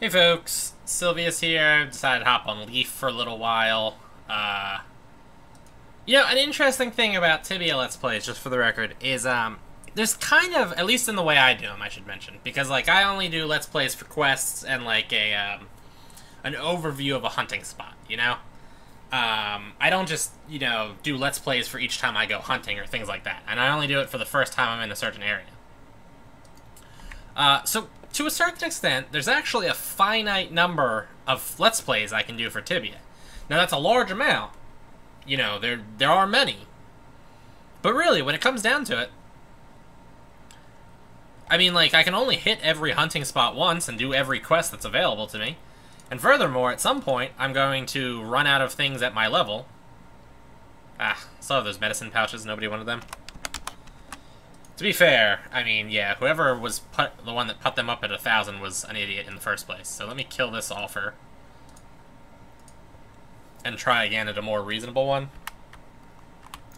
Hey folks, Sylvia's here. Decided to hop on Leaf for a little while. An interesting thing about Tibia Let's Plays, just for the record, is there's kind of, at least in the way I do them, I should mention, because like I only do Let's Plays for quests and like an overview of a hunting spot, you know. I don't just do Let's Plays for each time I go hunting or things like that, and I only do it for the first time I'm in a certain area. So to a certain extent, there's actually a finite number of Let's Plays I can do for Tibia. Now, that's a large amount. You know, there are many. But really, when it comes down to it, I mean, like, I can only hit every hunting spot once and do every quest that's available to me. And furthermore, at some point, I'm going to run out of things at my level. Still have those medicine pouches, nobody wanted them. To be fair, I mean, yeah, whoever was the one that put them up at 1,000 was an idiot in the first place. So let me kill this offer. And try again at a more reasonable one.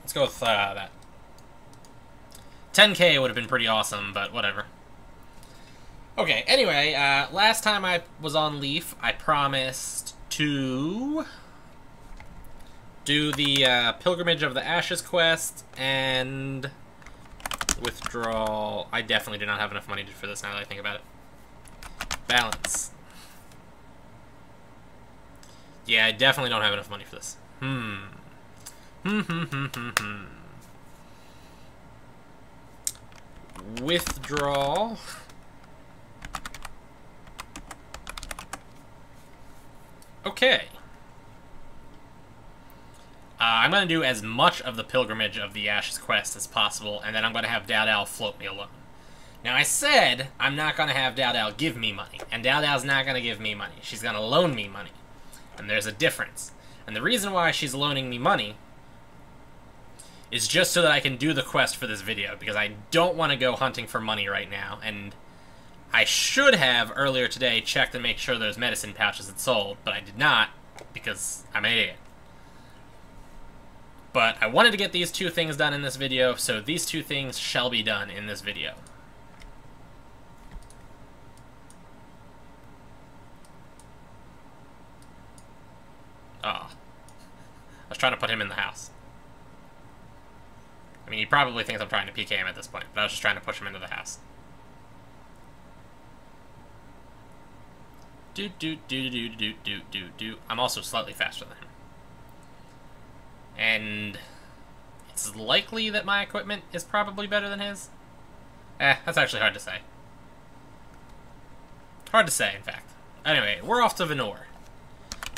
Let's go with that. 10k would have been pretty awesome, but whatever. Okay, anyway, last time I was on Leaf, I promised to do the Pilgrimage of the Ashes quest and withdrawal. I definitely do not have enough money for this now that I think about it. Balance. Yeah, I definitely don't have enough money for this. Withdrawal. Okay. I'm going to do as much of the Pilgrimage of the Ashes quest as possible, and then I'm going to have Dowdow float me alone. Now, I said I'm not going to have Dowdow give me money, and Dowdow's not going to give me money. She's going to loan me money, and there's a difference. And the reason why she's loaning me money is just so that I can do the quest for this video, because I don't want to go hunting for money right now, and I should have, earlier today, checked and make sure those medicine pouches had sold, but I did not, because I'm an idiot. But I wanted to get these two things done in this video, so these two things shall be done in this video. Oh. I was trying to put him in the house. I mean, he probably thinks I'm trying to PK him at this point, but I was just trying to push him into the house. I'm also slightly faster than him. And it's likely that my equipment is probably better than his. That's actually hard to say. Hard to say, in fact. Anyway, we're off to Venor.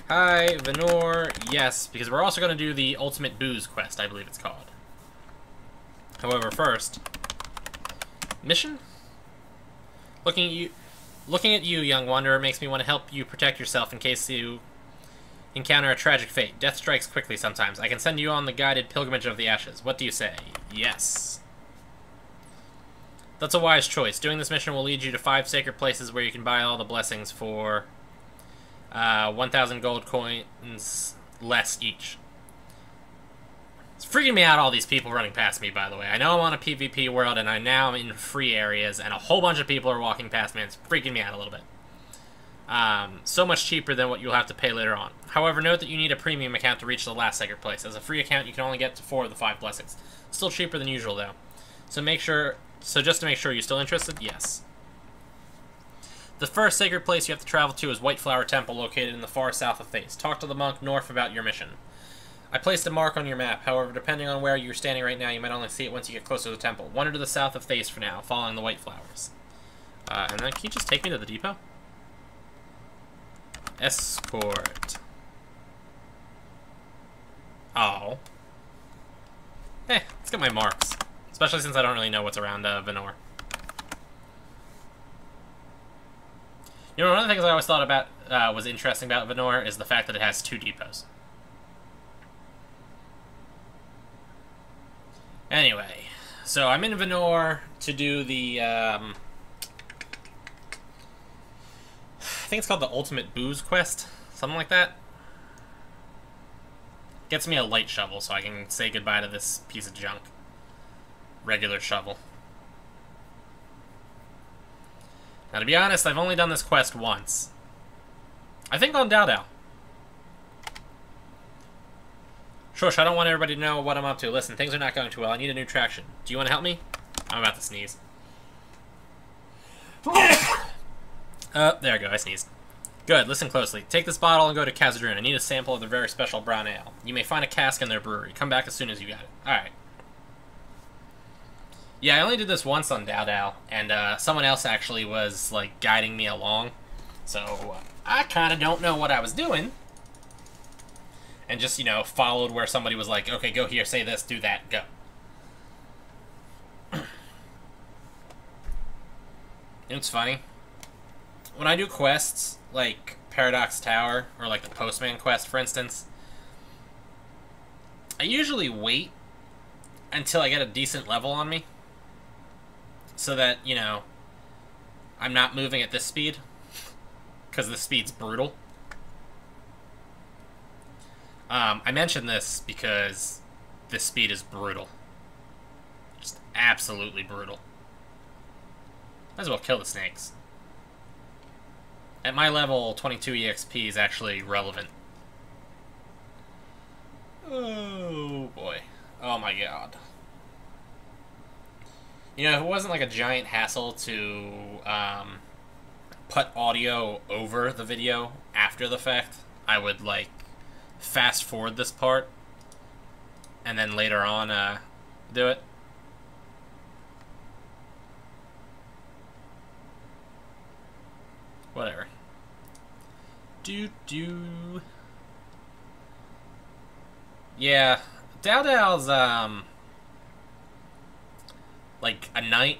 Hi, Venor. Yes, because we're also going to do the Ultimate Booze quest, I believe it's called. However, first, mission? Looking at you, young wanderer, makes me want to help you protect yourself in case you encounter a tragic fate. Death strikes quickly sometimes. I can send you on the guided Pilgrimage of the Ashes. What do you say? Yes. That's a wise choice. Doing this mission will lead you to 5 sacred places where you can buy all the blessings for 1,000 gold coins less each. It's freaking me out, all these people running past me, by the way. I know I'm on a PvP world, and I now am in free areas, and a whole bunch of people are walking past me, and it's freaking me out a little bit. So much cheaper than what you'll have to pay later on. However, note that you need a premium account to reach the last sacred place. As a free account, you can only get to 4 of the 5 blessings. Still cheaper than usual, though. So just to make sure, you're still interested? Yes. The first sacred place you have to travel to is White Flower Temple, located in the far south of Thace. Talk to the monk north about your mission. I placed a mark on your map. However, depending on where you're standing right now, you might only see it once you get closer to the temple. Wander to the south of Thace for now, following the white flowers. And then, can you just take me to the depot? Escort. Oh. Let's get my marks. Especially since I don't really know what's around Venor. You know, one of the things I always thought about was interesting about Venor is the fact that it has 2 depots. Anyway, so I'm in Venor to do the, I think it's called the Ultimate Booze quest, something like that. Gets me a light shovel so I can say goodbye to this piece of junk. Regular shovel. Now, to be honest, I've only done this quest once. I think on Dao Dao. Shush, I don't want everybody to know what I'm up to. Listen, things are not going too well. I need a new traction. Do you want to help me? I'm about to sneeze. There I go, I sneezed. Good, listen closely. Take this bottle and go to Khazad-dûm. I need a sample of their very special brown ale. You may find a cask in their brewery. Come back as soon as you got it. Alright. Yeah, I only did this once on Dao Dao, and someone else actually was, like, guiding me along. So, I kind of don't know what I was doing. And just, you know, followed where somebody was like, okay, go here, say this, do that, go. It's funny. When I do quests, like Paradox Tower, or like the Postman quest, for instance, I usually wait until I get a decent level on me, so that, you know, I'm not moving at this speed, because this speed's brutal. I mention this because this speed is brutal. Just absolutely brutal. Might as well kill the snakes. At my level, 22 EXP is actually relevant. Oh, boy. Oh, my God. You know, if it wasn't like a giant hassle to put audio over the video after the fact, I would, like, fast forward this part and then later on do it. Whatever. Yeah, Dao Dao's like a knight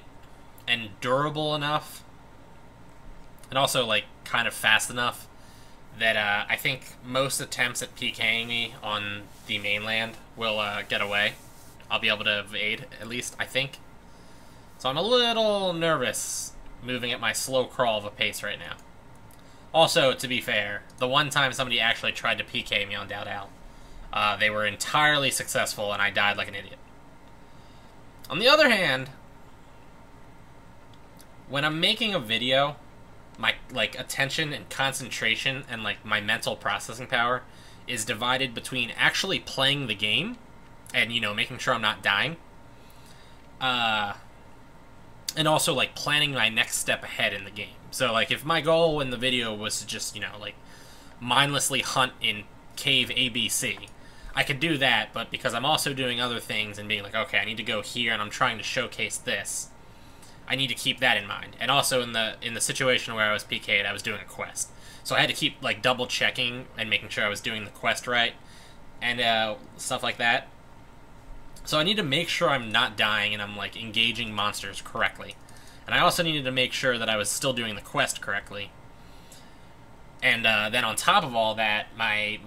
and durable enough, and also like kind of fast enough that I think most attempts at PKing me on the mainland will get away. I'll be able to evade, at least, I think. So I'm a little nervous moving at my slow crawl of a pace right now. Also, to be fair, the one time somebody actually tried to PK me on Dao Dao, they were entirely successful and I died like an idiot. On the other hand, when I'm making a video, my like attention and concentration and like my mental processing power is divided between actually playing the game and, you know, making sure I'm not dying, and also like planning my next step ahead in the game. So like if my goal in the video was to just, you know, like mindlessly hunt in cave ABC, I could do that, but because I'm also doing other things and being like, okay, I need to go here and I'm trying to showcase this, I need to keep that in mind. And also in the situation where I was PK'd, I was doing a quest. So I had to keep like double checking and making sure I was doing the quest right and stuff like that. So I need to make sure I'm not dying and I'm like engaging monsters correctly. And I also needed to make sure that I was still doing the quest correctly. And then on top of all that, my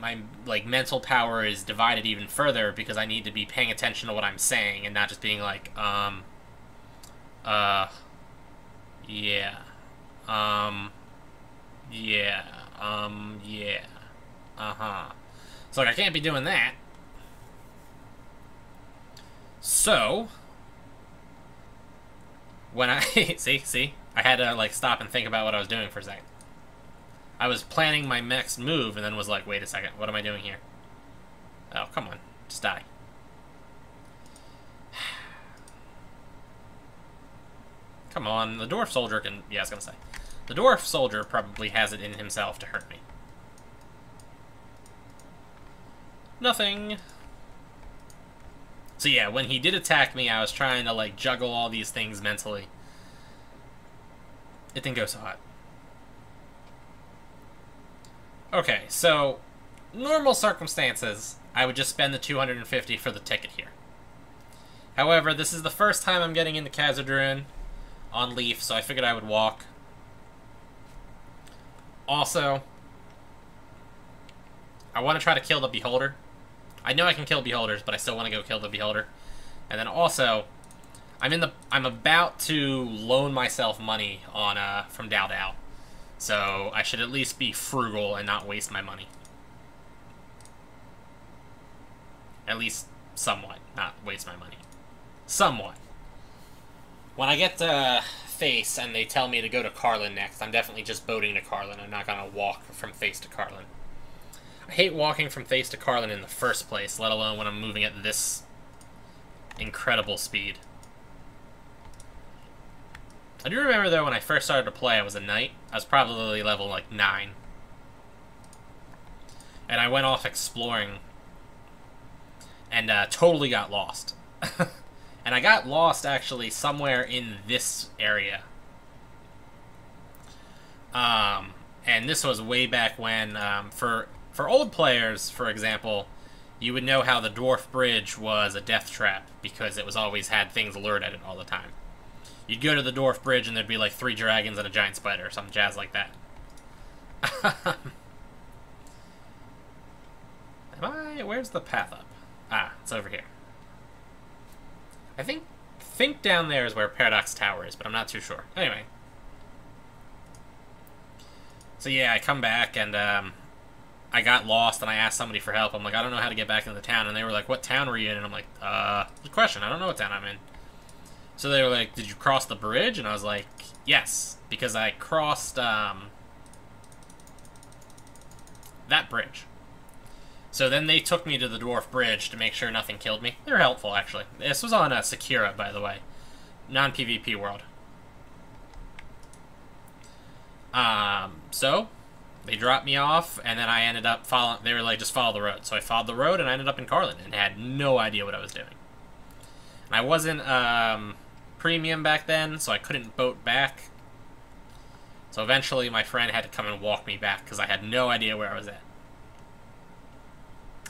like mental power is divided even further because I need to be paying attention to what I'm saying and not just being like, yeah, yeah, So like I can't be doing that. So when I see, I had to like stop and think about what I was doing for a second. I was planning my next move and then was like, wait a second, what am I doing here? Oh, come on, just die. Come on, the dwarf soldier can... Yeah, I was gonna say. The dwarf soldier probably has it in himself to hurt me. Nothing. So yeah, when he did attack me, I was trying to, like, juggle all these things mentally. It didn't go so hot. Okay, so... normal circumstances, I would just spend the 250 for the ticket here. However, this is the first time I'm getting into Khazad-dûm on Leaf, so I figured I would walk. Also, I want to try to kill the Beholder. I know I can kill Beholders, but I still want to go kill the Beholder. And then also, I'm about to loan myself money on from Dao Dao, so I should at least be frugal and not waste my money. At least somewhat, not waste my money. Somewhat. When I get Face and they tell me to go to Carlin next, I'm definitely just boating to Carlin. I'm not gonna walk from Face to Carlin. I hate walking from Face to Carlin in the first place, let alone when I'm moving at this incredible speed. I do remember, though, when I first started to play, I was a knight. I was probably level, like, 9. And I went off exploring and totally got lost. And I got lost, actually, somewhere in this area. And this was way back when, for old players, for example, you would know how the Dwarf Bridge was a death trap, because it was always had things lured at it all the time. You'd go to the Dwarf Bridge and there'd be like 3 dragons and a giant spider or some jazz like that. Where's the path up? Ah, it's over here. I think down there is where Paradox Tower is, but I'm not too sure. Anyway. So yeah, I come back and I got lost and I asked somebody for help. I'm like, I don't know how to get back into the town. And they were like, what town were you in? And I'm like, good question. I don't know what town I'm in. So they were like, did you cross the bridge? And I was like, yes, because I crossed that bridge. So then they took me to the Dwarf Bridge to make sure nothing killed me. They were helpful, actually. This was on Sakura, by the way. Non-PvP world. So they dropped me off, and then I ended up following. They were like, just follow the road. So I followed the road, and I ended up in Carlin, and had no idea what I was doing. And I wasn't premium back then, so I couldn't boat back. So eventually my friend had to come and walk me back because I had no idea where I was at.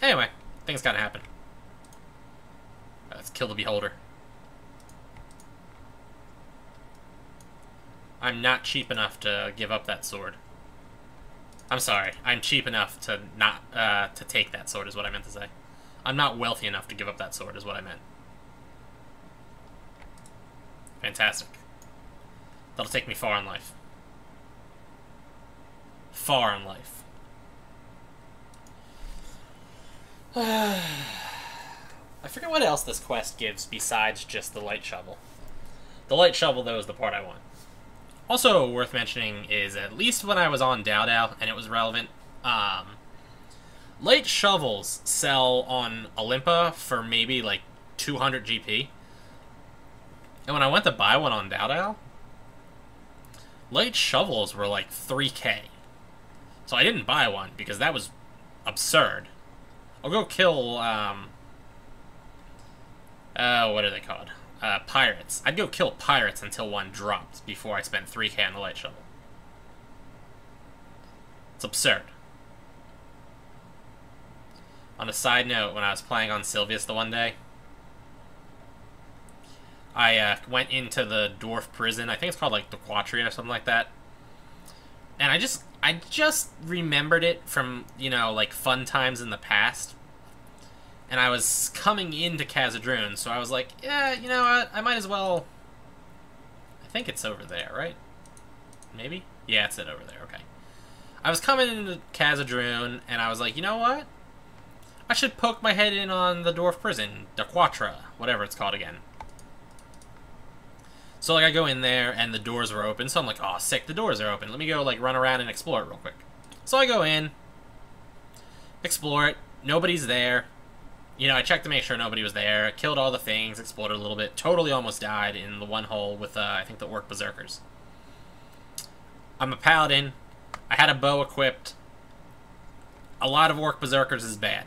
Anyway, things gotta happen. Let's kill the beholder. I'm not cheap enough to give up that sword. I'm sorry, I'm cheap enough to not to take that sword is what I meant to say. I'm not wealthy enough to give up that sword is what I meant. Fantastic. That'll take me far in life. Far in life. I forget what else this quest gives besides just the light shovel. The light shovel, though, is the part I want. Also worth mentioning is, at least when I was on Dao and it was relevant, light shovels sell on Olympa for maybe like 200 GP. And when I went to buy one on Dao, light shovels were like 3K. So I didn't buy one because that was absurd. I'll go kill, what are they called? Pirates. I'd go kill pirates until one dropped before I spent 3K on the light shovel. It's absurd. On a side note, when I was playing on Sylvius the one day, I went into the dwarf prison. I think it's called like the Quatria or something like that. And I just remembered it from, you know, like fun times in the past. And I was coming into Khazad-dûm, so I was like, yeah, you know what, I might as well... I think it's over there, right? Maybe? Yeah, it's it over there, okay. I was coming into Khazad-dûm, and I was like, you know what? I should poke my head in on the dwarf prison, the Quatra, whatever it's called again. So, like, I go in there, and the doors were open, so I'm like, oh, sick, the doors are open. Let me go, like, run around and explore it real quick. So I go in, explore it, nobody's there. You know, I checked to make sure nobody was there, killed all the things, explored a little bit, totally almost died in the one hole with, I think, the Orc Berserkers. I'm a Paladin. I had a bow equipped. A lot of Orc Berserkers is bad.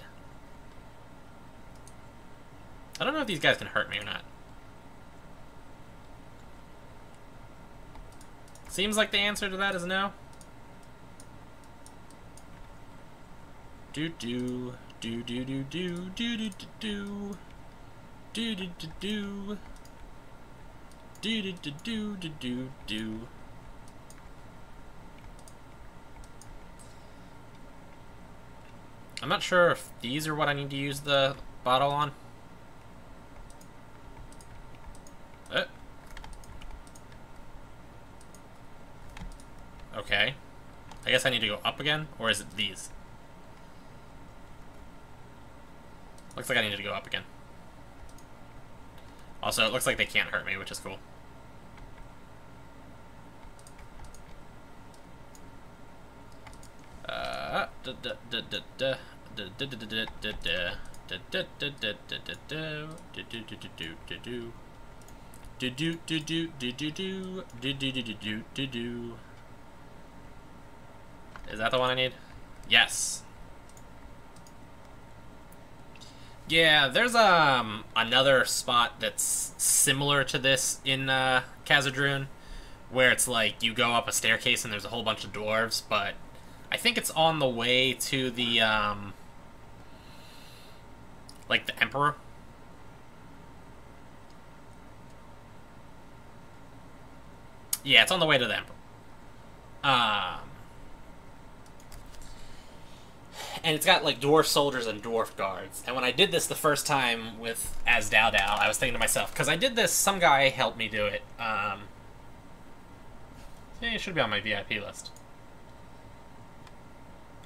I don't know if these guys can hurt me or not. Seems like the answer to that is no. Do-do. Do do do do do do do do do do do do do do do do do do. I'm not sure if these are what I need to use the bottle on. Okay. I guess I need to go up again, or is it these? Looks like I needed to go up again. Also, it looks like they can't hurt me, which is cool. Is that the one I need? Yes. Yeah, there's another spot that's similar to this in Khazad-dûm, where it's like you go up a staircase and there's a whole bunch of dwarves, but I think it's on the way to the like the Emperor. Yeah, it's on the way to the Emperor. And it's got like dwarf soldiers and dwarf guards. And when I did this the first time with as Dao Dao, I was thinking to myself, because I did this, some guy helped me do it. Yeah, it should be on my VIP list.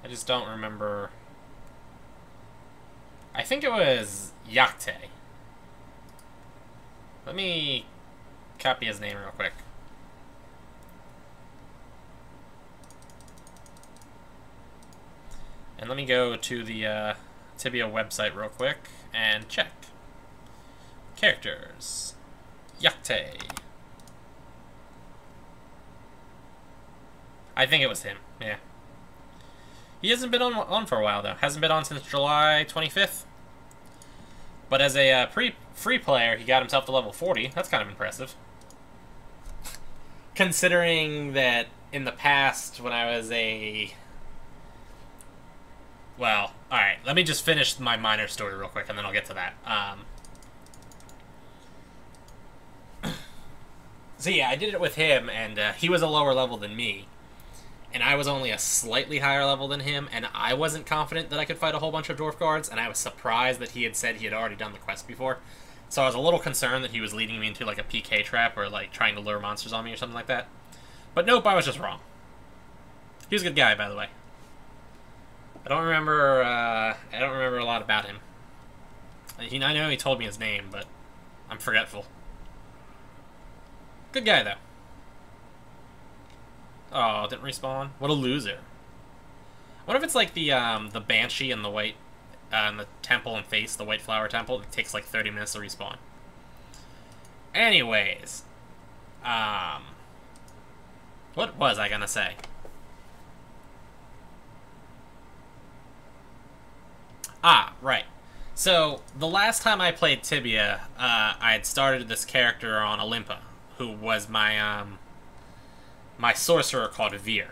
I just don't remember. I think it was Yakte. Let me copy his name real quick. And let me go to the Tibia website real quick and check. Characters. Yakte. I think it was him, yeah. He hasn't been on for a while, though. Hasn't been on since July 25th. But as a free player, he got himself to level 40. That's kind of impressive. Considering that in the past, when I was a... Well, alright, let me just finish my minor story real quick, and then I'll get to that. So yeah, I did it with him, and he was a lower level than me. And I was only a slightly higher level than him, and I wasn't confident that I could fight a whole bunch of dwarf guards, and I was surprised that he had said he had already done the quest before. So I was a little concerned that he was leading me into like a PK trap, or like trying to lure monsters on me or something like that. But nope, I was just wrong. He was a good guy, by the way. I don't remember a lot about him. I know he told me his name, but I'm forgetful. Good guy, though. Oh, didn't respawn? What a loser. I wonder if it's like the Banshee and the white, and the temple and face, the White Flower Temple. It takes like 30 minutes to respawn. Anyways. What was I gonna say? Ah, right. So, the last time I played Tibia, I had started this character on Olympa, who was my, my sorcerer called Veer.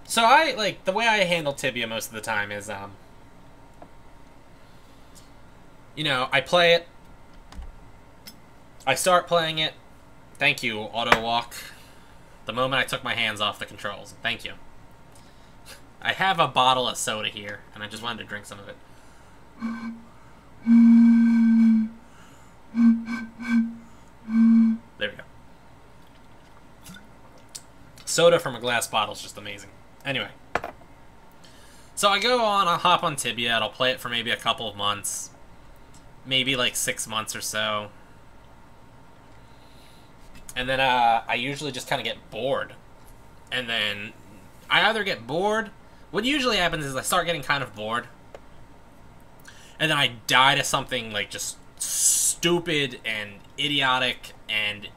So the way I handle Tibia most of the time is, you know, I play it, I start playing it, thank you, auto walk, the moment I took my hands off the controls, thank you. I have a bottle of soda here, and I just wanted to drink some of it. There we go. Soda from a glass bottle is just amazing. Anyway. So I go on, I'll hop on Tibia, and I'll play it for maybe a couple of months. Maybe like 6 months or so. And then I usually just kind of get bored. And then I either get bored... What usually happens is I start getting kind of bored, and then I die to something like just stupid and idiotic, and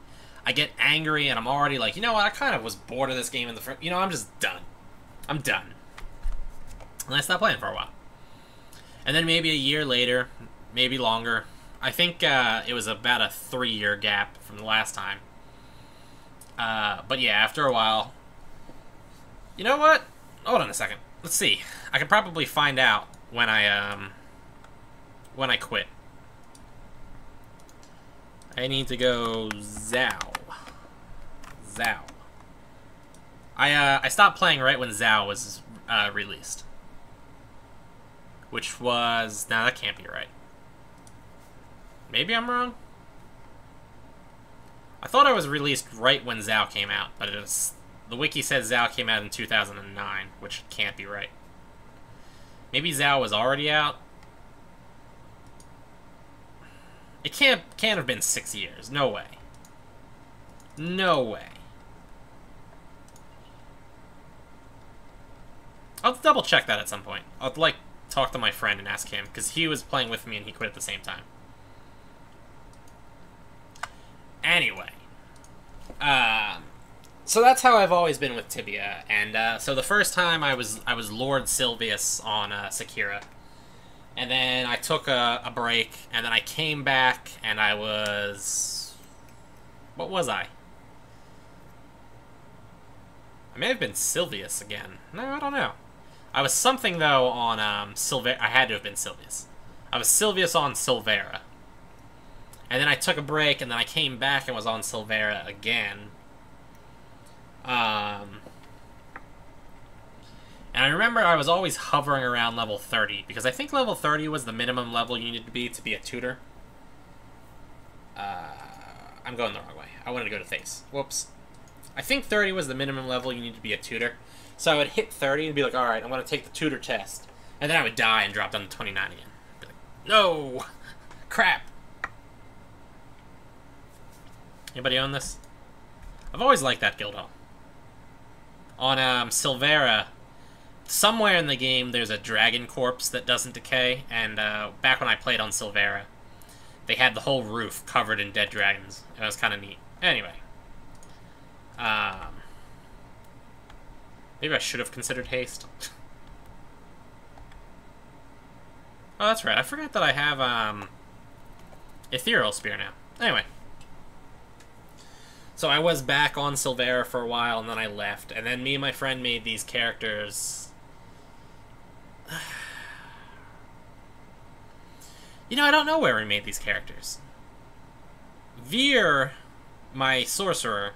I get angry, and I'm already like, you know what, I kind of was bored of this game in the first, you know, I'm just done. I'm done. And I stop playing for a while. And then maybe a year later, maybe longer, I think it was about a 3-year gap from the last time. But yeah, after a while, you know what? Hold on a second. Let's see. I can probably find out when I quit. I need to go Zao. Zao. I stopped playing right when Zao was released. Which was... Nah, that can't be right. Maybe I'm wrong? I thought I was released right when Zao came out, but it was... The wiki says Zao came out in 2009, which can't be right. Maybe Zao was already out? It can't have been 6 years. No way. No way. I'll double check that at some point. I'll, like, talk to my friend and ask him, because he was playing with me and he quit at the same time. Anyway. So that's how I've always been with Tibia, and so the first time I was Lord Sylvius on Sekira, and then I took a break, and then I came back, and I was... What was I? I may have been Sylvius again. No, I don't know. I was something, though, on Silvera. I had to have been Sylvius. I was Sylvius on Silvera. And then I took a break, and then I came back and was on Silvera again. And I remember I was always hovering around level 30, because I think level 30 was the minimum level you needed to be a tutor. I'm going the wrong way. I wanted to go to Face. Whoops. I think 30 was the minimum level you needed to be a tutor. So I would hit 30 and be like, alright, I'm going to take the tutor test. And then I would die and drop down to 29 again. Be like, no! Crap! Anybody own this? I've always liked that guild hall. On Silvera, somewhere in the game there's a dragon corpse that doesn't decay, and back when I played on Silvera, they had the whole roof covered in dead dragons. It was kind of neat. Anyway. Maybe I should have considered haste. Oh, that's right. I forgot that I have Ethereal Spear now. Anyway. So I was back on Silvera for a while, and then I left. And then me and my friend made these characters. You know, I don't know where we made these characters. Veer, my sorcerer,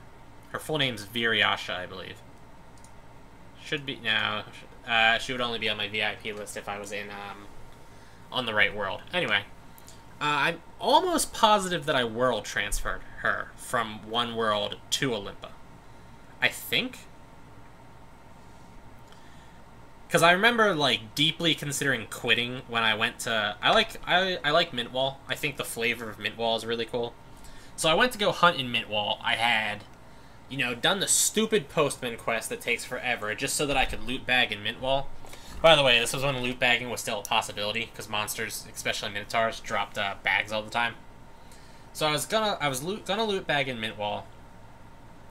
her full name's Viryasha, I believe. Should be... No, she would only be on my VIP list if I was in, on the right world. Anyway. I'm almost positive that I world transferred her from one world to Olympa. I think? Because I remember, like, deeply considering quitting when I went to... I like Mintwall. I think the flavor of Mintwall is really cool. So I went to go hunt in Mintwall. I had, you know, done the stupid postman quest that takes forever just so that I could loot bag in Mintwall. By the way, this was when loot bagging was still a possibility, because monsters, especially Minotaurs, dropped bags all the time. So I was gonna loot bag in Mintwall,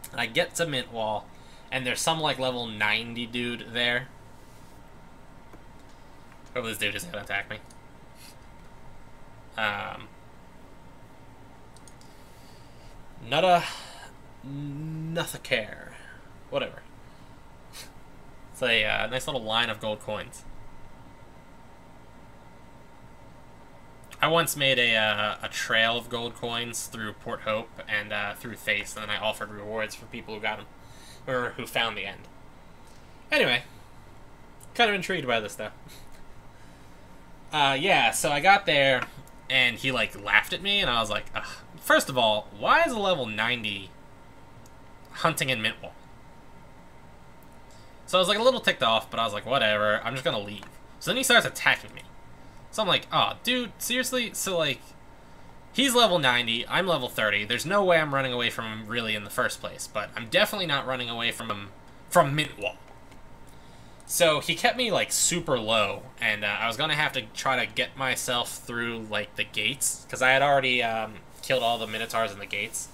and I get to Mintwall, and there's some like level 90 dude there. Hope this dude isn't gonna attack me. Nothing care. Whatever. It's a nice little line of gold coins. I once made a trail of gold coins through Port Hope and through Thace, and then I offered rewards for people who got them, or who found the end. Anyway, kind of intrigued by this, though. Yeah, so I got there, and he, like, laughed at me, and I was like, ugh. First of all, why is a level 90 hunting in Mintwall? So I was, like, a little ticked off, but I was like, whatever, I'm just gonna leave. So then he starts attacking me. So I'm like, oh, dude, seriously? So, like, he's level 90, I'm level 30, there's no way I'm running away from him, really, in the first place, but I'm definitely not running away from him from Mintwall. So he kept me, like, super low, and I was gonna have to try to get myself through, like, the gates, because I had already killed all the Minotaurs in the gates,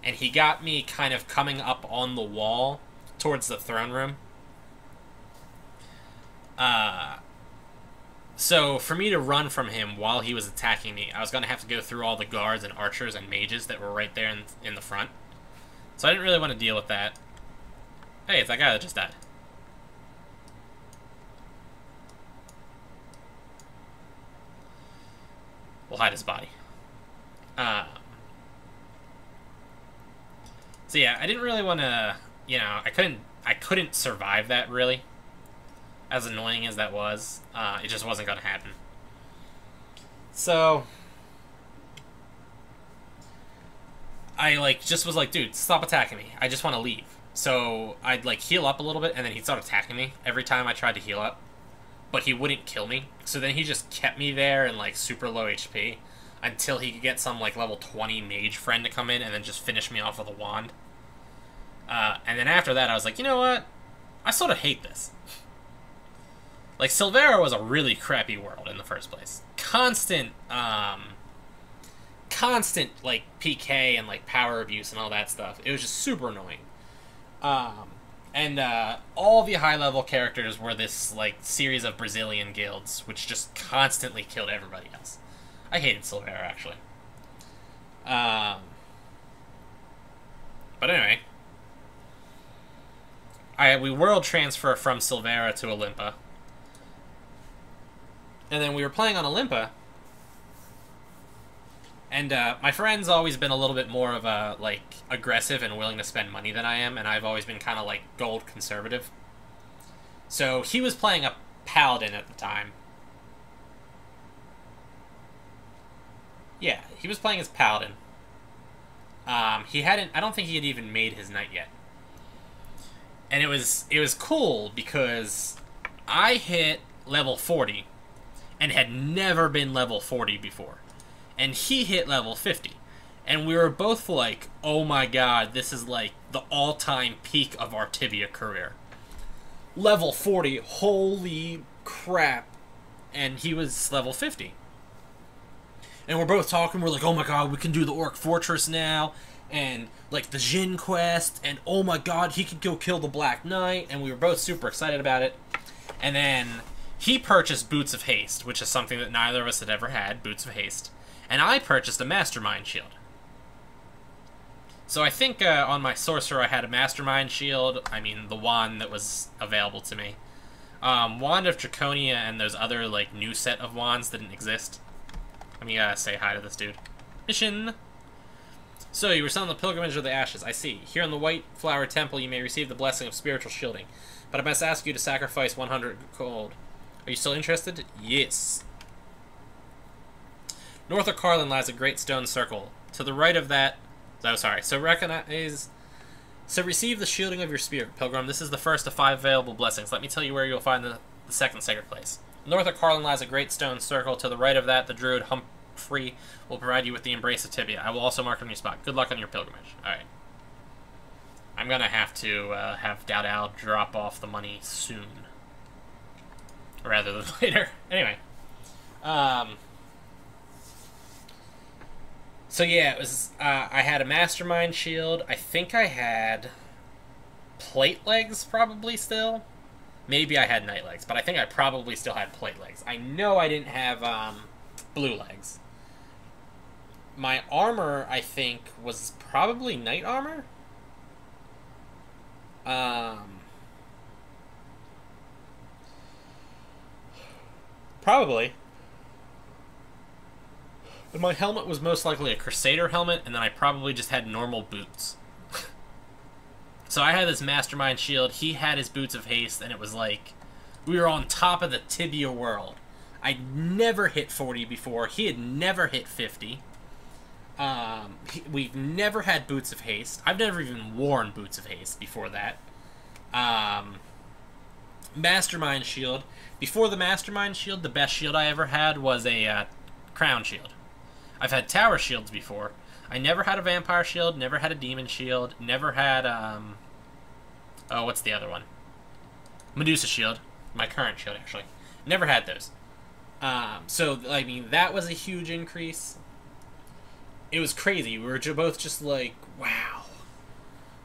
and he got me kind of coming up on the wall towards the throne room. So for me to run from him while he was attacking me, I was going to have to go through all the guards and archers and mages that were right there in the front. So I didn't really want to deal with that. Hey, it's that guy that just died. We'll hide his body. So yeah, I didn't really want to, you know, I couldn't survive that, really. As annoying as that was, it just wasn't going to happen. So I, like, just was like, dude, stop attacking me. I just want to leave. So I'd, like, heal up a little bit, and then he'd start attacking me every time I tried to heal up. But he wouldn't kill me. So then he just kept me there in, like, super low HP until he could get some, like, level 20 mage friend to come in and then just finish me off with a wand. And then after that, I was like, you know what? I sort of hate this. Like, Silvera was a really crappy world in the first place. Constant, like, PK and, like, power abuse and all that stuff. It was just super annoying. And all the high-level characters were this, like, series of Brazilian guilds, which just constantly killed everybody else. I hated Silvera, actually. But anyway. We world transfer from Silvera to Olympa. And then we were playing on Olympa. And my friend's always been a little bit more of a, like, aggressive and willing to spend money than I am, and I've always been kind of, like, gold conservative. So he was playing a Paladin at the time. Yeah, he was playing as Paladin. He hadn't, I don't think he had even made his knight yet. And it was cool because I hit level 40 and had never been level 40 before. And he hit level 50. And we were both like, oh my god, this is like the all-time peak of our Tibia career. Level 40, holy crap. And he was level 50. And we're both talking, we're like, oh my god, we can do the Orc Fortress now, and, like, the Jin quest, and oh my god, he could go kill the Black Knight, and we were both super excited about it. And then he purchased Boots of Haste, which is something that neither of us had ever had, Boots of Haste. And I purchased a Mastermind Shield. So I think on my Sorcerer I had a Mastermind Shield, I mean, the wand that was available to me. Wand of Draconia and those other, like, new set of wands that didn't exist. Let me say hi to this dude. Mission! So, you were selling the Pilgrimage of the Ashes, I see. Here in the White Flower Temple you may receive the blessing of spiritual shielding. But I must ask you to sacrifice 100 gold. Are you still interested? Yes. North of Carlin lies a great stone circle. To the right of that... Oh, sorry. So receive the shielding of your spirit, Pilgrim. This is the first of 5 available blessings. Let me tell you where you'll find the second sacred place. North of Carlin lies a great stone circle. To the right of that, the druid Humphrey will provide you with the embrace of Tibia. I will also mark on your spot. Good luck on your pilgrimage. Alright. I'm gonna have to have Dao Dao drop off the money soon. Rather than later. Anyway. So yeah, it was, I had a Mastermind Shield. I think I had Plate Legs probably still. Maybe I had Night Legs, but I think I probably still had Plate Legs. I know I didn't have Blue Legs. My armor, I think, was probably Knight Armor? Probably. But my helmet was most likely a Crusader helmet, and then I probably just had normal boots. So I had this Mastermind Shield, he had his Boots of Haste, and it was like, we were on top of the Tibia world. I'd never hit 40 before, he had never hit 50. We've never had Boots of Haste. I've never even worn Boots of Haste before that. Mastermind Shield. Before the Mastermind Shield, the best shield I ever had was a Crown Shield. I've had Tower Shields before. I never had a Vampire Shield, never had a Demon Shield, never had, oh, what's the other one? Medusa Shield. My current shield, actually. Never had those. So, I mean, that was a huge increase. It was crazy. We were both just like, wow.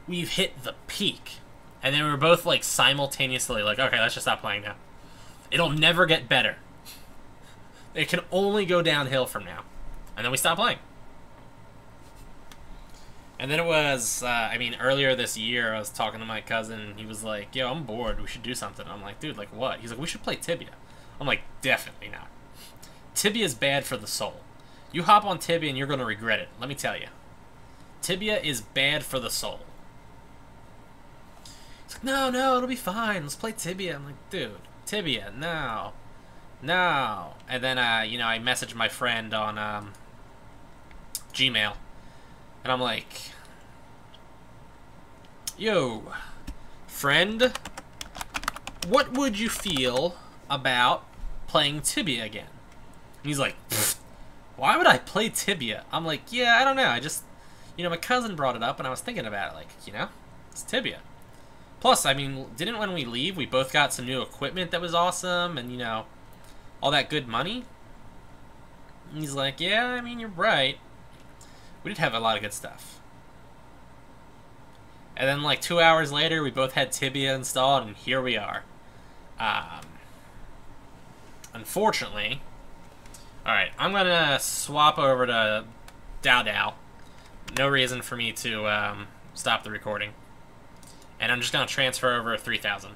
We've hit the peak. And then we were both, like, simultaneously like, okay, let's just stop playing now. It'll never get better. It can only go downhill from now. And then we stopped playing. And then it was, I mean, earlier this year, I was talking to my cousin, and he was like, yo, I'm bored, we should do something. I'm like, dude, like what? He's like, we should play Tibia. I'm like, definitely not. Tibia's bad for the soul. You hop on Tibia and you're going to regret it, let me tell you. Tibia is bad for the soul. He's like, no, it'll be fine, let's play Tibia. I'm like, dude, Tibia, no. And then, you know, I messaged my friend on, Gmail. And I'm like, yo, friend, what would you feel about playing Tibia again? And he's like, why would I play Tibia? I'm like, yeah, I don't know. I just, you know, my cousin brought it up and I was thinking about it. Like, you know, it's Tibia. Plus, I mean, didn't when we leave, we both got some new equipment that was awesome, and, you know, all that good money? And he's like, yeah, I mean, you're right. We did have a lot of good stuff. And then, like, 2 hours later, we both had Tibia installed, and here we are. Unfortunately... Alright, I'm gonna swap over to Dao Dao. No reason for me to stop the recording. And I'm just gonna transfer over 3,000.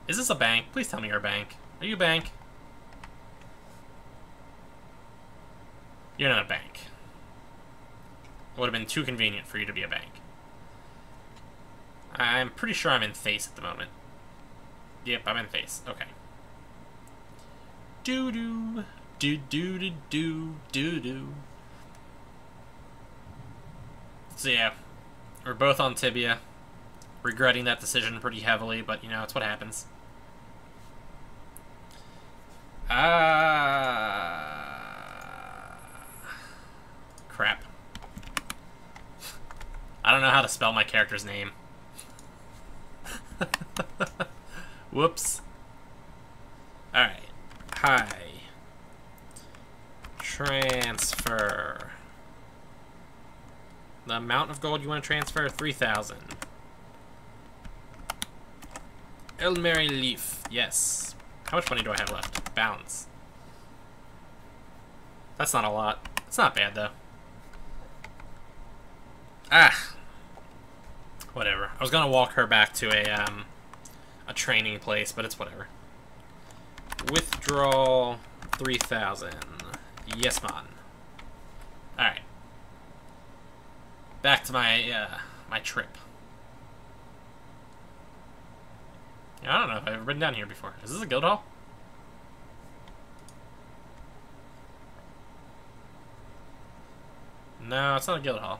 Is this a bank? Please tell me you're a bank. Are you a bank? You're not a bank. It would have been too convenient for you to be a bank. I'm pretty sure I'm in face at the moment. Yep, I'm in face. Okay. Doo-doo. Do-do-do-do-do-do. So yeah, we're both on Tibia. Regretting that decision pretty heavily, but you know, it's what happens. Crap. I don't know how to spell my character's name. Whoops. Alright. Hi. Transfer. The amount of gold you want to transfer? 3,000. Elmary Leaf. Yes. How much money do I have left? Balance. That's not a lot. It's not bad, though. Ah. Whatever. I was gonna walk her back to a training place, but it's whatever. Withdraw 3,000. Yes, man. Alright. Back to my, my trip. Yeah, I don't know if I've ever been down here before. Is this a guild hall? No, it's not a guild hall.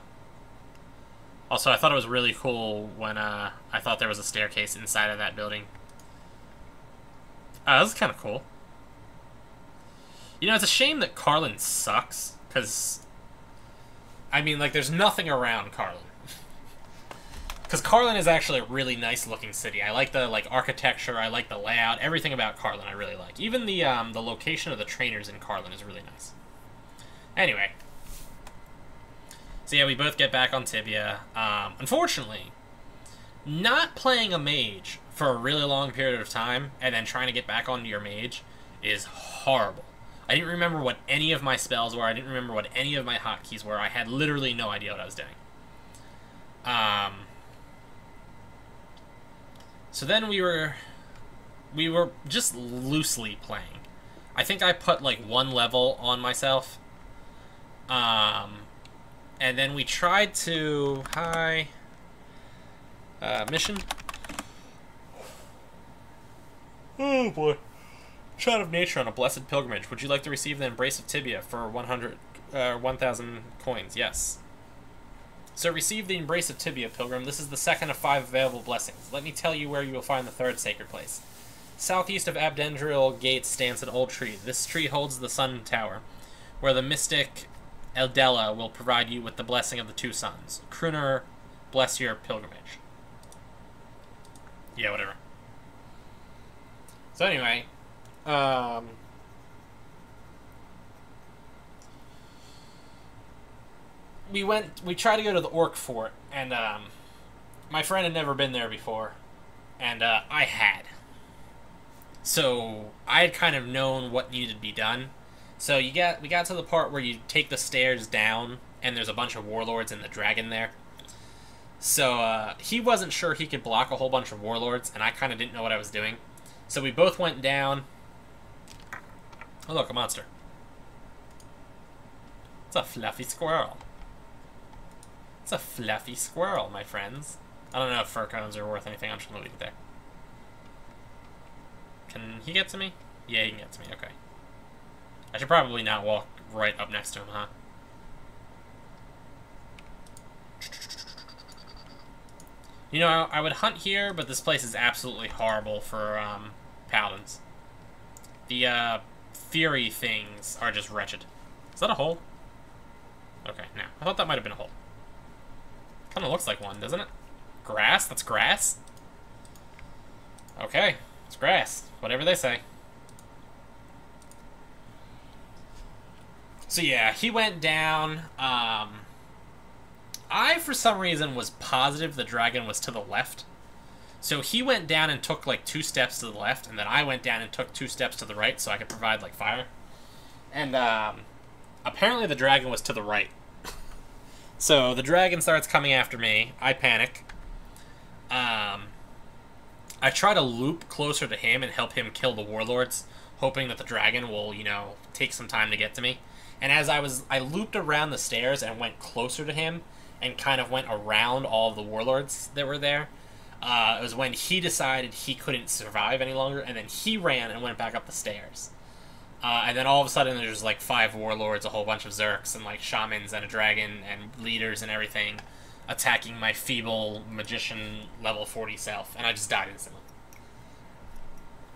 Also, I thought it was really cool when, I thought there was a staircase inside of that building. This is kind of cool. You know, it's a shame that Carlin sucks, because, I mean, like, there's nothing around Carlin. Because Carlin is actually a really nice-looking city. I like the, like, architecture, I like the layout, everything about Carlin I really like. Even the location of the trainers in Carlin is really nice. Anyway. So yeah, we both get back on Tibia. Unfortunately, not playing a mage for a really long period of time, and then trying to get back onto your mage, is horrible. I didn't remember what any of my spells were, I didn't remember what any of my hotkeys were, I had literally no idea what I was doing. So then we were just loosely playing. I think I put like 1 level on myself. And then we tried to... Hi. Mission. Oh boy. Shot of Nature on a Blessed Pilgrimage. Would you like to receive the Embrace of Tibia for 1,000 coins? Yes. So receive the Embrace of Tibia, Pilgrim. This is the second of 5 available blessings. Let me tell you where you will find the 3rd sacred place. Southeast of Abdendril Gate stands an old tree. This tree holds the Sun Tower, where the mystic Eldella will provide you with the blessing of the 2 suns. Kruner, bless your pilgrimage. Yeah, whatever. So anyway, we tried to go to the Orc Fort, and my friend had never been there before, and I had. So I had kind of known what needed to be done. So we got to the part where you take the stairs down, and there's a bunch of warlords and the dragon there. So he wasn't sure he could block a whole bunch of warlords, and I kind of didn't know what I was doing. So we both went down. Oh look, a monster. It's a fluffy squirrel. It's a fluffy squirrel, my friends. I don't know if fur cones are worth anything. I'm just gonna leave it there. Can he get to me? Yeah, he can get to me. Okay. I should probably not walk right up next to him, huh? You know, I would hunt here, but this place is absolutely horrible for paladins. The fury things are just wretched. Is that a hole? Okay, no. I thought that might have been a hole. Kind of looks like one, doesn't it? Grass? That's grass? Okay, it's grass. Whatever they say. So yeah, he went down. I, for some reason, was positive the dragon was to the left. So he went down and took, like, 2 steps to the left, and then I went down and took 2 steps to the right so I could provide, like, fire. And, apparently the dragon was to the right. So the dragon starts coming after me. I panic. I try to loop closer to him and help him kill the warlords, hoping that the dragon will, you know, take some time to get to me. And as I looped around the stairs and went closer to him and kind of went around all of the warlords that were there, it was when he decided he couldn't survive any longer, and then he ran and went back up the stairs. And then all of a sudden there's like 5 warlords, a whole bunch of Zerks, and like shamans and a dragon and leaders and everything attacking my feeble magician level 40 self, and I just died instantly.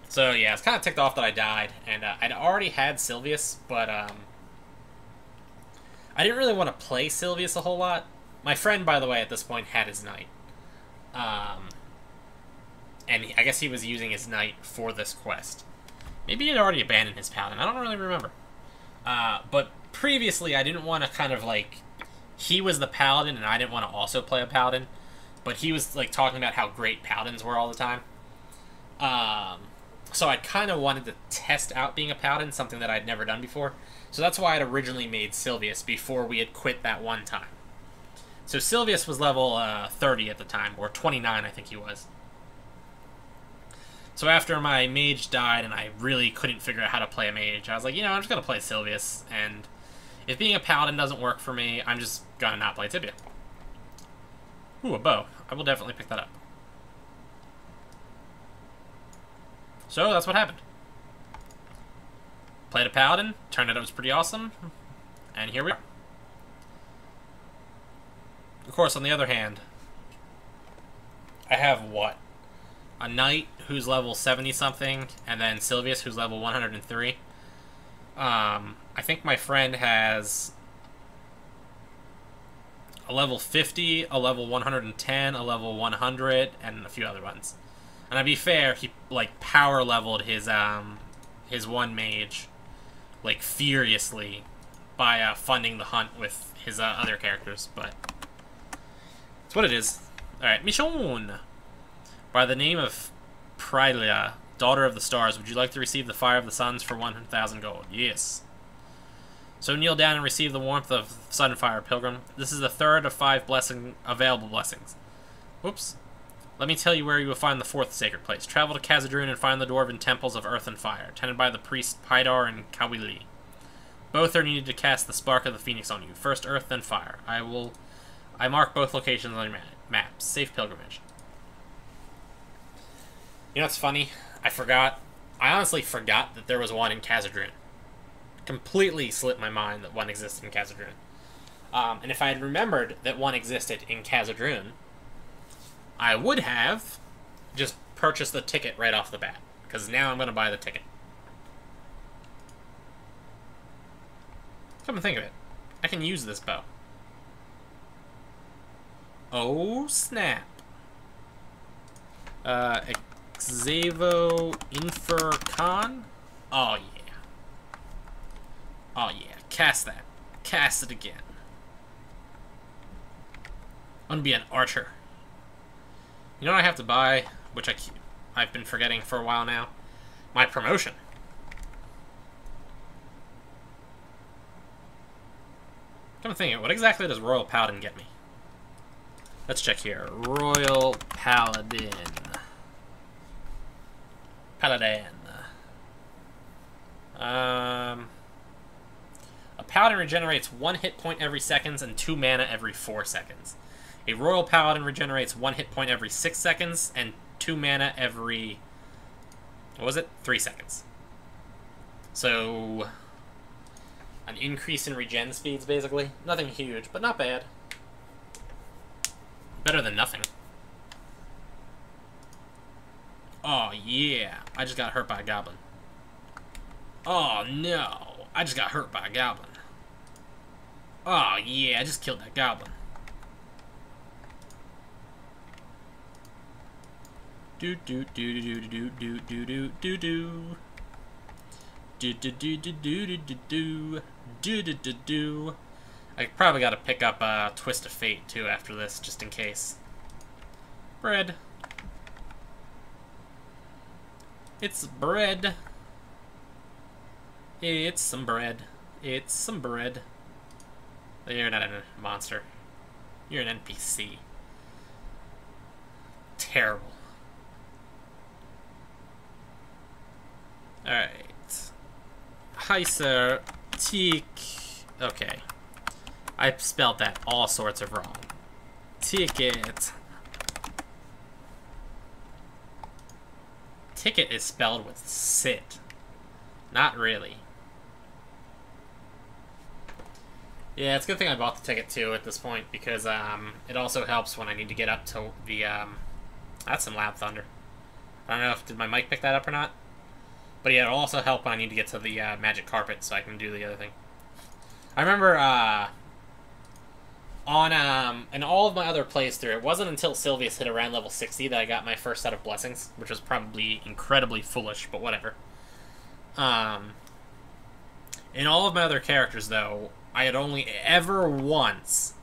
So yeah, I was kind of ticked off that I died, and I'd already had Sylvius, but I didn't really want to play Sylvius a whole lot. My friend, by the way, at this point had his knight. And I guess he was using his knight for this quest. Maybe he had already abandoned his paladin. I don't really remember. But previously, I didn't want to kind of, like... He was the paladin, and I didn't want to also play a paladin. But he was, like, talking about how great paladins were all the time. So I kind of wanted to test out being a paladin, something that I'd never done before. So that's why I'd originally made Sylvius before we had quit that one time. So Sylvius was level 30 at the time, or 29 I think he was. So after my mage died and I really couldn't figure out how to play a mage, I was like, you know, I'm just going to play Sylvius, and if being a paladin doesn't work for me, I'm just going to not play Tibia. Ooh, a bow. I will definitely pick that up. So that's what happened. Played a paladin, turned out it was pretty awesome, and here we are. Of course, on the other hand, I have what? A knight who's level 70-something, and then Sylvius who's level 103. I think my friend has a level 50, a level 110, a level 100, and a few other ones. And to be fair, he, like, power leveled his one mage, like, furiously by funding the hunt with his other characters, but it's what it is. Alright, Michonne! By the name of Prylia, daughter of the stars, would you like to receive the fire of the suns for 1,000 gold? Yes. So kneel down and receive the warmth of Sunfire, pilgrim. This is the 3rd of 5 available blessings. Whoops. Let me tell you where you will find the 4th sacred place. Travel to Khazad-dûm and find the dwarven temples of earth and fire, tended by the priests Pydar and Kawili. Both are needed to cast the spark of the phoenix on you. First earth, then fire. I mark both locations on your map. Safe pilgrimage. You know what's funny? I honestly forgot that there was one in Khazad-dûm. Completely slipped my mind that one existed in Khazad-dûm. And if I had remembered that one existed in Khazad-dûm, I would have just purchased the ticket right off the bat. Because now I'm going to buy the ticket. Come and think of it. I can use this bow. Oh, snap. Xavo Infercon? Oh, yeah. Oh, yeah. Cast that. Cast it again. I'm gonna be an archer. You know what I have to buy, which I've been forgetting for a while now? My promotion. Come to think of it, what exactly does Royal Paladin get me? Let's check here. Royal Paladin. Paladin. A Paladin regenerates 1 hit point every seconds and 2 mana every 4 seconds. A Royal Paladin regenerates 1 hit point every 6 seconds and 2 mana every... what was it? 3 seconds. So... an increase in regen speeds, basically. Nothing huge, but not bad. Better than nothing. Oh, yeah. I just got hurt by a goblin. Oh, no. I just got hurt by a goblin. Oh, yeah. I just killed that goblin. Do do do do do do do do do do. Do do do do do do do do do do do. I probably got to pick up Twist of Fate too after this, just in case. Bread. It's bread. It's some bread. It's some bread. You're not a monster. You're an NPC. Terrible. Alright. Hi, sir. Tick. Okay. I spelled that all sorts of wrong. Ticket. Ticket is spelled with sit. Not really. Yeah, it's a good thing I bought the ticket too at this point, because it also helps when I need to get up to the that's some loud thunder. I don't know if did my mic pick that up or not. But yeah, it'll also help when I need to get to the magic carpet so I can do the other thing. I remember on in all of my other plays through, it wasn't until Sylvius hit around level 60 that I got my first set of blessings, which was probably incredibly foolish, but whatever. In all of my other characters, though, I had only ever once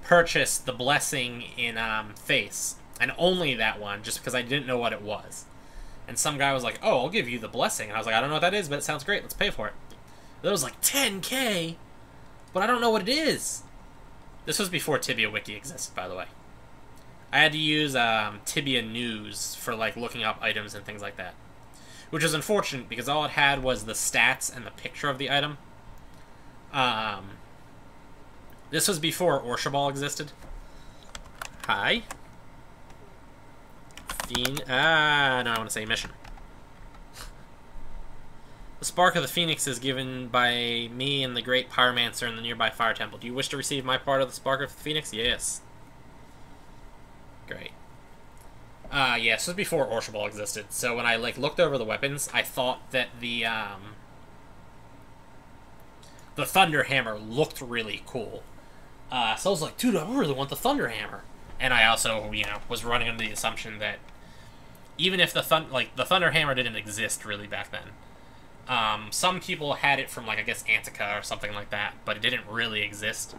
purchased the blessing in Face, and only that one, just because I didn't know what it was. And some guy was like, "Oh, I'll give you the blessing," and I was like, "I don't know what that is, but it sounds great. Let's pay for it." That was like 10K, but I don't know what it is. This was before Tibia Wiki existed, by the way. I had to use Tibia News for like looking up items and things like that, which is unfortunate because all it had was the stats and the picture of the item. This was before Orshabal existed. Hi. No, I want to say mission. The Spark of the Phoenix is given by me and the Great Pyromancer in the nearby Fire Temple. Do you wish to receive my part of the Spark of the Phoenix? Yes. Great. Yeah, this was before Orshabal existed, so when I like looked over the weapons, I thought that the Thunder Hammer looked really cool. So I was like, dude, I really want the Thunder Hammer. And I also, you know, was running under the assumption that even if the Thunder Hammer didn't exist really back then, some people had it from, like, I guess Antica or something like that, but it didn't really exist,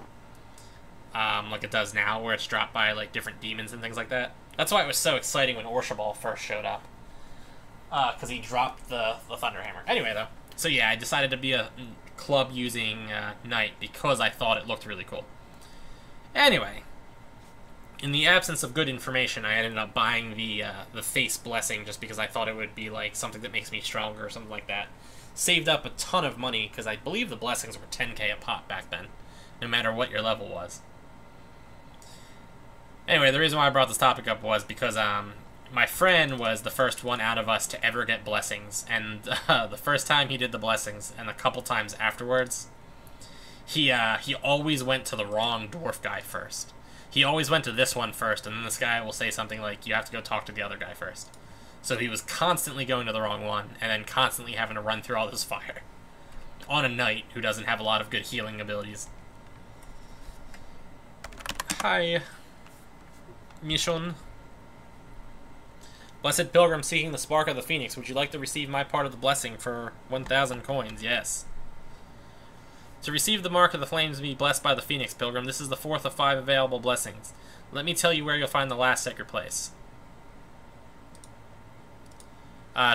like it does now, where it's dropped by, like, different demons and things like that. That's why it was so exciting when Orshabal first showed up, because he dropped the Thunder Hammer. Anyway, though, so yeah, I decided to be a club-using knight because I thought it looked really cool. Anyway, in the absence of good information, I ended up buying the Face Blessing just because I thought it would be like something that makes me stronger or something like that. Saved up a ton of money because I believe the blessings were 10K a pop back then, no matter what your level was. Anyway, the reason why I brought this topic up was because my friend was the first one out of us to ever get blessings, and the first time he did the blessings and a couple times afterwards, he always went to the wrong dwarf guy first. He always went to this one first, and then this guy will say something like, you have to go talk to the other guy first. So he was constantly going to the wrong one, and then constantly having to run through all this fire. On a knight who doesn't have a lot of good healing abilities. Hi. Mission. Blessed Pilgrim seeking the Spark of the Phoenix, would you like to receive my part of the blessing for 1,000 coins? Yes. To receive the Mark of the Flames and be blessed by the Phoenix, Pilgrim, this is the 4th of 5 available blessings. Let me tell you where you'll find the last sacred place.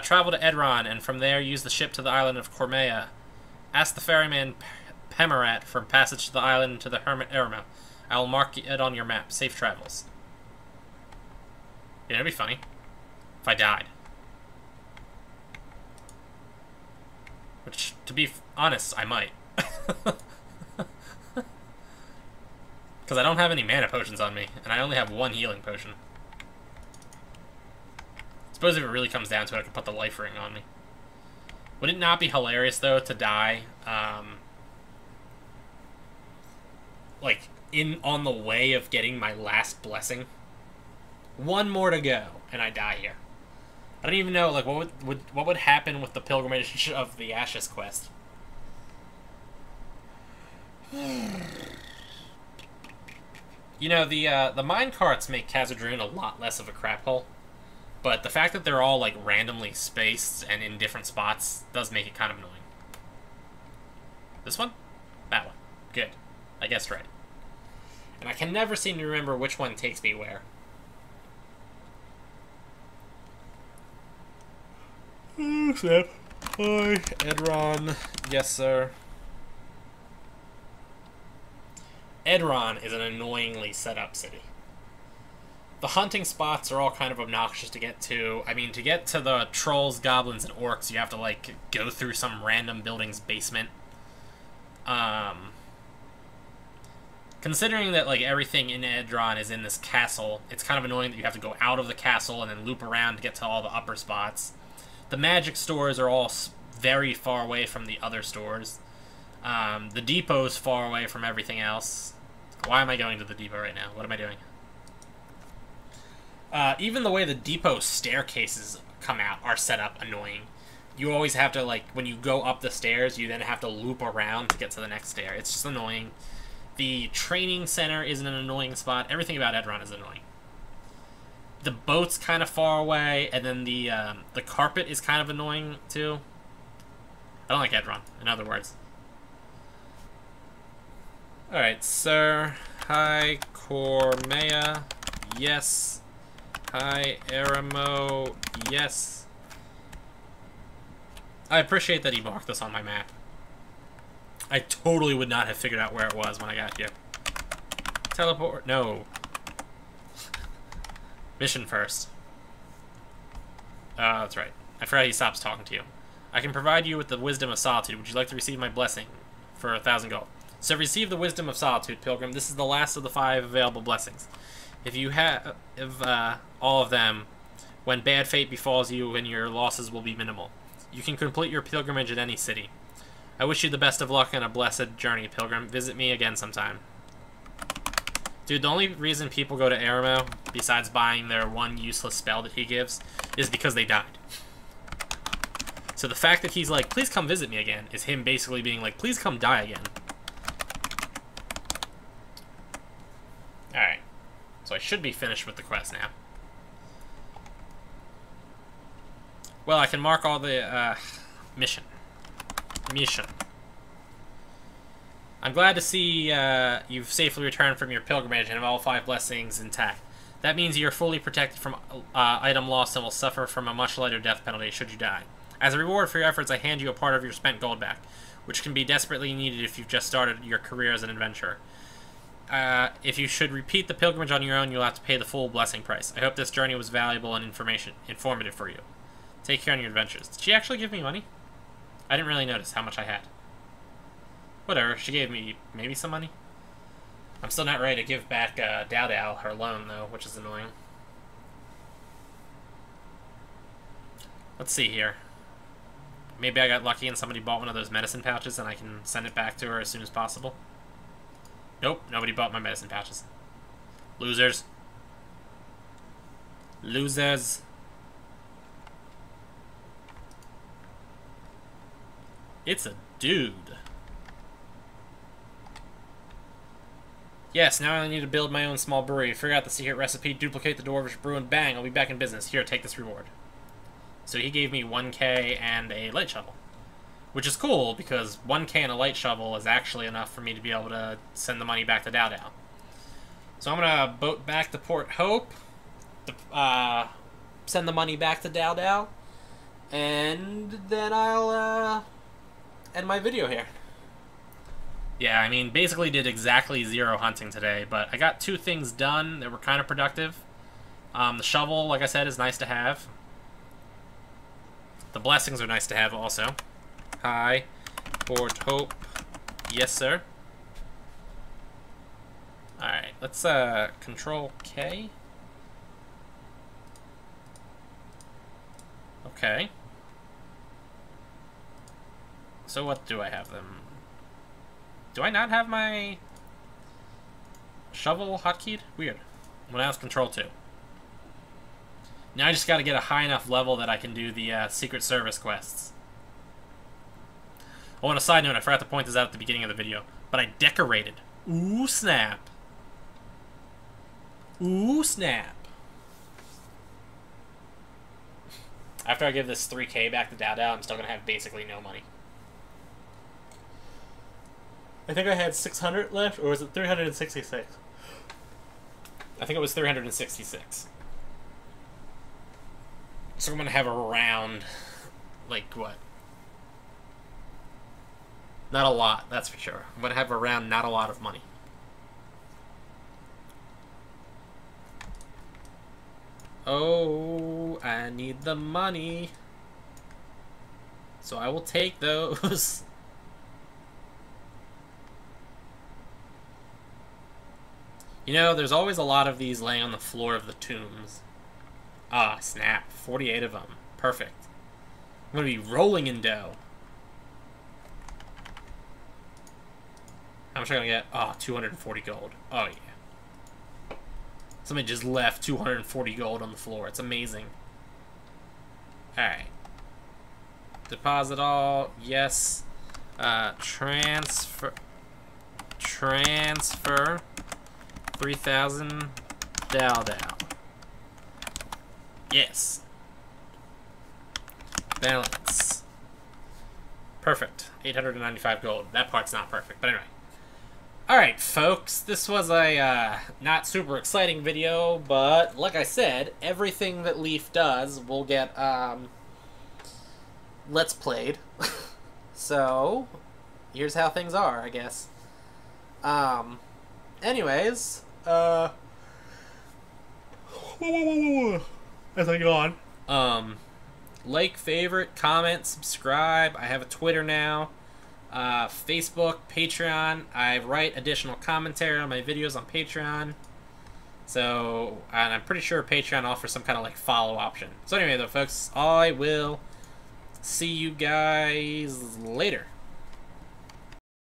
Travel to Edron, and from there use the ship to the island of Cormea. Ask the ferryman Pemerat for passage to the island to the Hermit Irma. I will mark it on your map. Safe travels. Yeah, it'd be funny if I died. Which, to be honest, I might. Because I don't have any mana potions on me, and I only have one healing potion. I suppose if it really comes down to it, I could put the life ring on me. Would it not be hilarious, though, to die, like, on the way of getting my last blessing? One more to go, and I die here. I don't even know, like, what would happen with the pilgrimage of the Ashes quest? You know, the mine carts make Khazad-dûm a lot less of a crap hole, But the fact that they're all, like, randomly spaced and in different spots does make it kind of annoying. This one? That one. Good. I guessed right. And I can never seem to remember which one takes me where. Oh, snap. Hi, Edron. Yes, sir. Edron is an annoyingly set up city. The hunting spots are all kind of obnoxious to get to. I mean, to get to the trolls, goblins, and orcs, you have to, like, go through some random building's basement. Considering that, like, everything in Edron is in this castle, it's kind of annoying that you have to go out of the castle and then loop around to get to all the upper spots. The magic stores are all very far away from the other stores. The depot's far away from everything else. Why am I going to the depot right now? What am I doing? Even the way the depot staircases come out are set up annoying. You always have to, like, when you go up the stairs, you then have to loop around to get to the next stair. It's just annoying. The training center is an annoying spot. Everything about Edron is annoying. The boat's kind of far away, and then the carpet is kind of annoying, too. I don't like Edron, in other words. Alright, sir. Hi, Cormea. Yes. Hi, Aramo. Yes. I appreciate that he marked this on my map. I totally would not have figured out where it was when I got here. Teleport. No. Mission first. That's right. I forgot he stops talking to you. I can provide you with the wisdom of solitude. Would you like to receive my blessing for 1,000 gold? So receive the wisdom of solitude, pilgrim. This is the last of the 5 available blessings. If you have all of them, when bad fate befalls you, and your losses will be minimal. You can complete your pilgrimage in any city. I wish you the best of luck and a blessed journey, pilgrim. Visit me again sometime. Dude, the only reason people go to Aramo, besides buying their one useless spell that he gives, is because they died. So the fact that he's like, please come visit me again, is him basically being like, please come die again. Alright. So I should be finished with the quest now. Well, I can mark all the, mission. I'm glad to see you've safely returned from your pilgrimage and have all 5 blessings intact. That means you're fully protected from item loss and will suffer from a much lighter death penalty should you die. As a reward for your efforts, I hand you a part of your spent gold back, which can be desperately needed if you've just started your career as an adventurer. If you should repeat the pilgrimage on your own, you'll have to pay the full blessing price. I hope this journey was valuable and informative for you. Take care on your adventures. Did she actually give me money? I didn't really notice how much I had. Whatever, she gave me maybe some money. I'm still not ready to give back Dao her loan, though, which is annoying. Let's see here. Maybe I got lucky and somebody bought one of those medicine pouches and I can send it back to her as soon as possible. Nope, nobody bought my medicine pouches. Losers. Losers. It's a dude. Yes, now I need to build my own small brewery. Figure out the secret recipe, duplicate the dwarvish brew, and bang, I'll be back in business. Here, take this reward. So he gave me 1K and a light shovel. Which is cool, because 1K and a light shovel is actually enough for me to be able to send the money back to Dao Dao. So I'm going to boat back to Port Hope, to, send the money back to Dao Dao, and then I'll end my video here. Yeah, I mean, basically did exactly 0 hunting today, but I got 2 things done that were kind of productive. The shovel, like I said, is nice to have. The blessings are nice to have also. Hi, Port Hope. Yes, sir. Alright, let's Control K. Okay. So what do I have them? Do I not have my shovel hotkeyed? Weird. When I was Control 2. Now I just gotta get a high enough level that I can do the Secret Service quests. Oh, on a side note, I forgot to point this out at the beginning of the video, but I decorated. Ooh, snap. Ooh, snap. After I give this 3K back to Dao Dao, I'm still going to have basically no money. I think I had 600 left, or was it 366? I think it was 366. So I'm going to have around, like, what? Not a lot, that's for sure. I'm going to have around not a lot of money. Oh, I need the money. So I will take those. You know, there's always a lot of these laying on the floor of the tombs. Ah, snap. 48 of them. Perfect. I'm going to be rolling in dough. How much am I going to get? Oh, 240 gold. Oh, yeah. Somebody just left 240 gold on the floor. It's amazing. Alright. Deposit all. Yes. Transfer. 3,000 Dao Dao. Yes. Balance. Perfect. 895 gold. That part's not perfect, but anyway. Alright, folks. This was a not super exciting video, but like I said, everything that Leaf does will get Let's Played. So, here's how things are, I guess. Anyways, as I go on, like, favorite, comment, subscribe. I have a Twitter now, Facebook, Patreon. I write additional commentary on my videos on Patreon. So, and I'm pretty sure Patreon offers some kind of like follow option. So anyway though, folks, I will see you guys later.